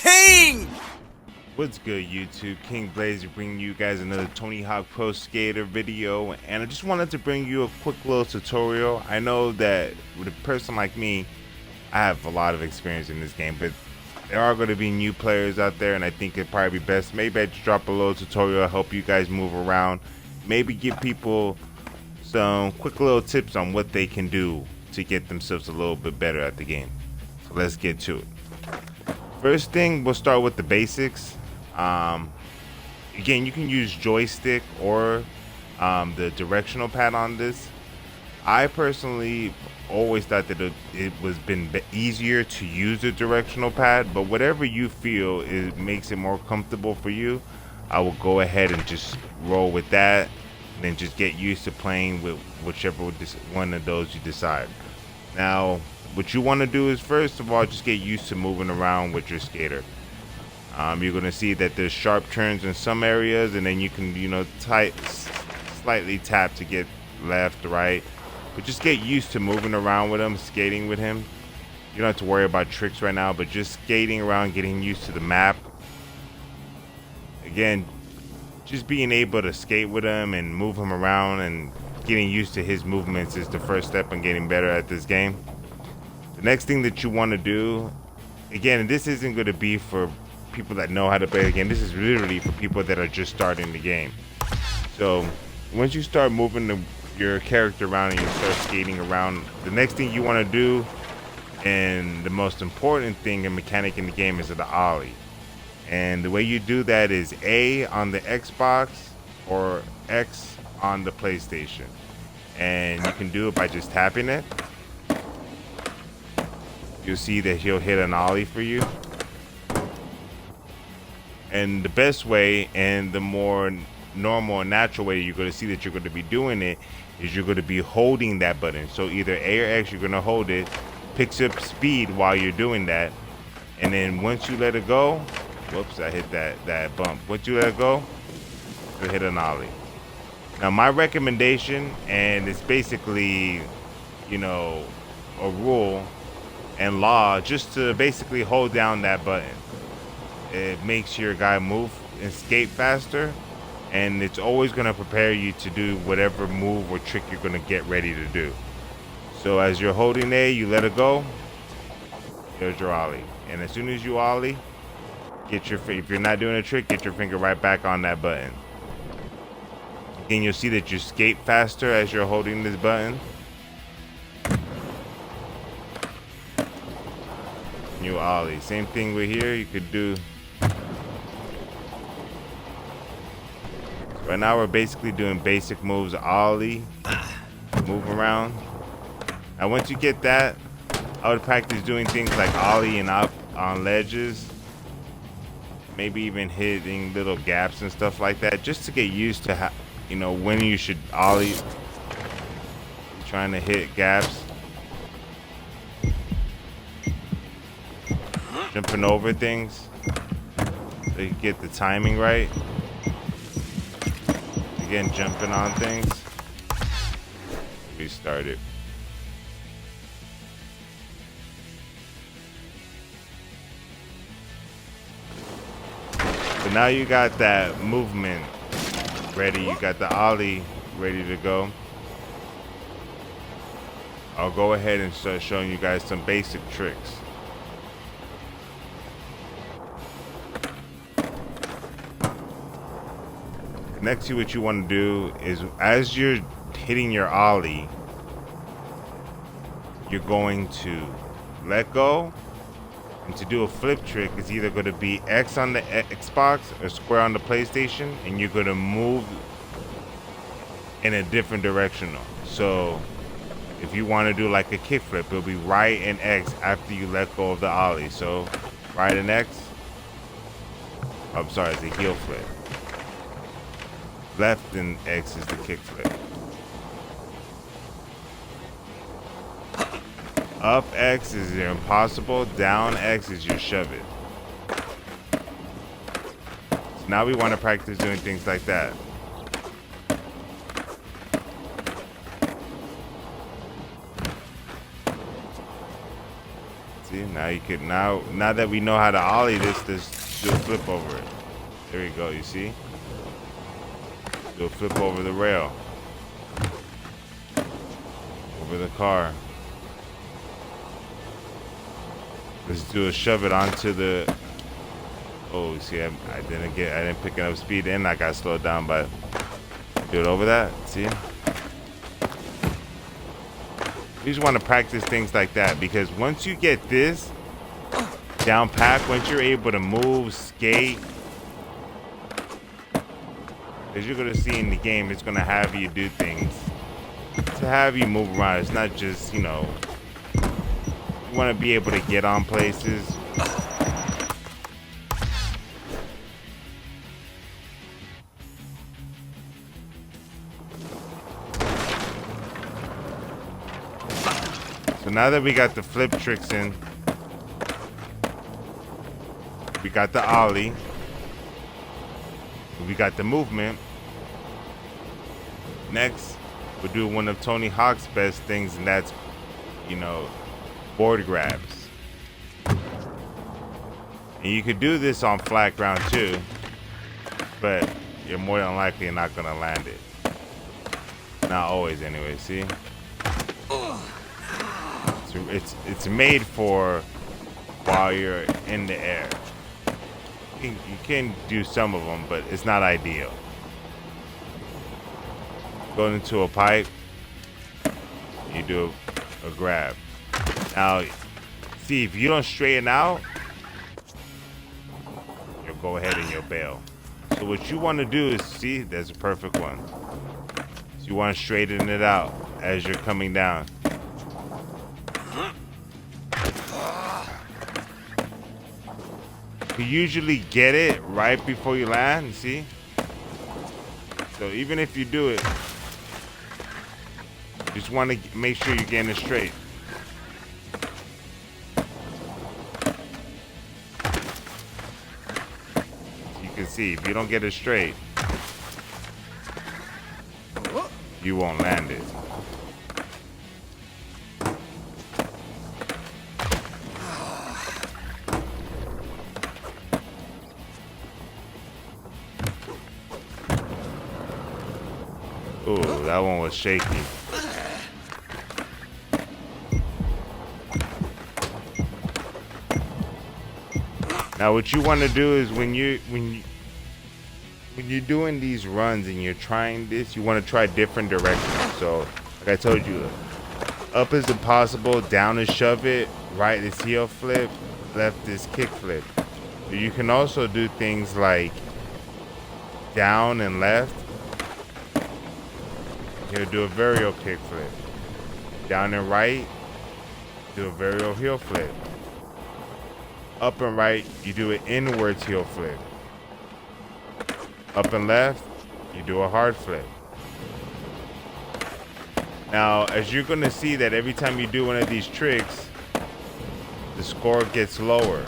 king! What's good, YouTube? King Blazer bringing you guys another Tony Hawk Pro Skater video, and I just wanted to bring you a quick little tutorial. I know that with a person like me, I have a lot of experience in this game, but there are going to be new players out there, and I think it'd probably be best maybe I just drop a little tutorial, help you guys move around, maybe give people some quick little tips on what they can do to get themselves a little bit better at the game. So let's get to it. First thing, we'll start with the basics. Again, you can use joystick or the directional pad on this. I personally always thought that it was been easier to use the directional pad, but whatever you feel makes it more comfortable for you, I will go ahead and just roll with that, and then just get used to playing with whichever one of those you decide. Now, what you want to do is, first of all, just get used to moving around with your skater. You're going to see that there's sharp turns in some areas, and then you can, slightly tap to get left, right. But just get used to moving around with him, skating with him. You don't have to worry about tricks right now, but just skating around, getting used to the map. Again, just being able to skate with him and move him around and getting used to his movements is the first step in getting better at this game. The next thing that you want to do, again, this isn't going to be for people that know how to play the game. This is literally for people that are just starting the game. So once you start moving your character around and you start skating around, the next thing you want to do, and the most important thing and mechanic in the game, is the Ollie. And the way you do that is A on the Xbox or X on the PlayStation, and you can do it by just tapping it. You'll see that he'll hit an Ollie for you. And the best way and the more normal and natural way you're going to see that you're going to be doing it is you're going to be holding that button. So either A or X, you're going to hold it, picks up speed while you're doing that, and then once you let it go, whoops, I hit that bump. Once you let it go, you'll hit an Ollie. Now my recommendation, and it's basically, a rule and law, just to basically hold down that button. It makes your guy move and skate faster, and it's always going to prepare you to do whatever move or trick you're going to get ready to do. So as you're holding A, you let it go, there's your Ollie. And as soon as you Ollie, if you're not doing a trick, get your finger right back on that button. Again, you'll see that you skate faster as you're holding this button. You Ollie. Same thing with here, you could do. Right now we're basically doing basic moves, Ollie, move around. Now once you get that, I would practice doing things like Ollie and up on ledges, maybe even hitting little gaps and stuff like that, just to get used to how, when you should Ollie, trying to hit gaps, jumping over things so you get the timing right. Again, jumping on things. Restart it. So now you got that movement ready. You got the Ollie ready to go. I'll go ahead and start showing you guys some basic tricks. Next to what you want to do is, as you're hitting your Ollie, you're going to let go, and to do a flip trick, it's either going to be X on the Xbox or square on the PlayStation, and you're going to move in a different direction. So if you want to do like a kickflip, it'll be right and X after you let go of the Ollie. So right and X, I'm sorry, it's a heel flip. Left and X is the kickflip. Up X is your impossible. Down X is your shove it. So now we want to practice doing things like that. See, now you could now that we know how to ollie this, just do a flip over it. There you go. You see? Do a flip over the rail, over the car. Let's do a shove it onto the. Oh, see, I didn't pick enough speed, and I got slowed down. But do it over that. See? You just want to practice things like that, because once you get this down pat, once you're able to move, skate, as you're gonna see in the game, it's gonna have you do things to have you move around. It's not just, you know, you want to be able to get on places. So now that we got the flip tricks in, we got the ollie, we got the movement. Next, we'll do one of Tony Hawk's best things, and that's, you know, board grabs. And you could do this on flat ground too, but you're more than likely not gonna land it. Not always anyway, see? It's made for while you're in the air. You can do some of them, but it's not ideal. Going into a pipe, you do a grab. Now, see, if you don't straighten out, you'll go ahead and you'll bail. So what you want to do is, see, there's a perfect one. So you want to straighten it out as you're coming down. You usually get it right before you land, see? So even if you do it, just want to make sure you're getting it straight. You can see, if you don't get it straight, you won't land it. Ooh, that one was shaky. Now what you want to do is when you're doing these runs and you're trying this, you want to try different directions. So like I told you, up is impossible, down is shove it, right is heel flip, left is kick flip. You can also do things like down and left. He'll do a varial kick flip. Down and right, do a varial heel flip. Up and right, you do an inwards heel flip. Up and left, you do a hard flip. Now, as you're gonna see that every time you do one of these tricks, the score gets lower.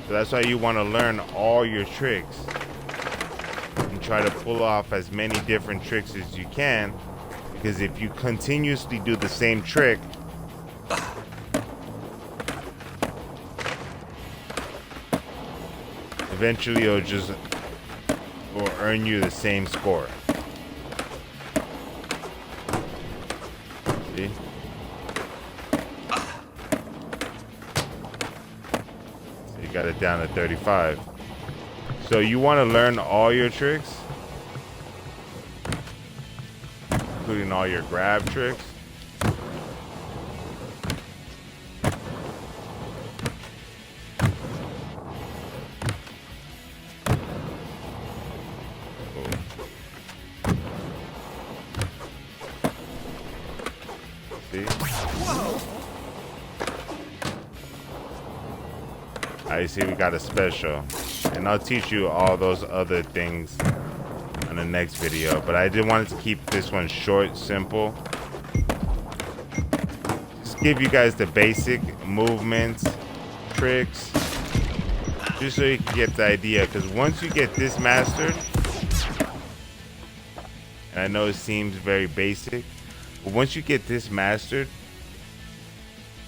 So that's why you wanna learn all your tricks. Try to pull off as many different tricks as you can, because if you continuously do the same trick, eventually it'll earn you the same score. See? So you got it down to 35. So you want to learn all your tricks, including all your grab tricks. See? I see we got a special. And I'll teach you all those other things on the next video. But I did want to keep this one short, simple. Just give you guys the basic movements, tricks, just so you can get the idea. Because once you get this mastered, and I know it seems very basic, but once you get this mastered,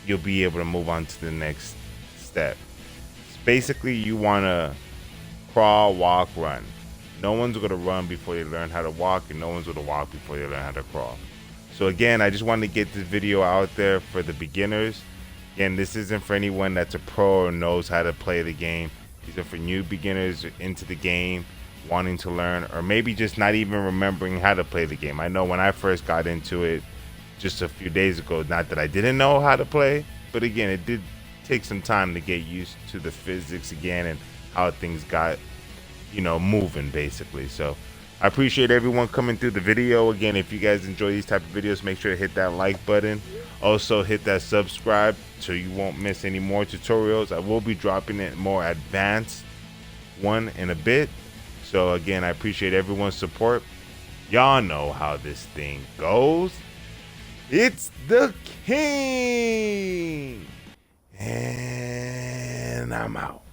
you'll be able to move on to the next step. Basically, you want to crawl, walk, run. No one's going to run before they learn how to walk, and no one's going to walk before they learn how to crawl. So again, I just wanted to get this video out there for the beginners. Again, this isn't for anyone that's a pro or knows how to play the game. These are for new beginners into the game, wanting to learn, or maybe just not even remembering how to play the game. I know when I first got into it just a few days ago, not that I didn't know how to play, but again, it did take some time to get used to the physics again and how things got, moving basically. So I appreciate everyone coming through the video. Again, if you guys enjoy these type of videos, make sure to hit that like button. Also hit that subscribe so you won't miss any more tutorials. I will be dropping it more advanced one in a bit. So again, I appreciate everyone's support. Y'all know how this thing goes. It's the king. And I'm out.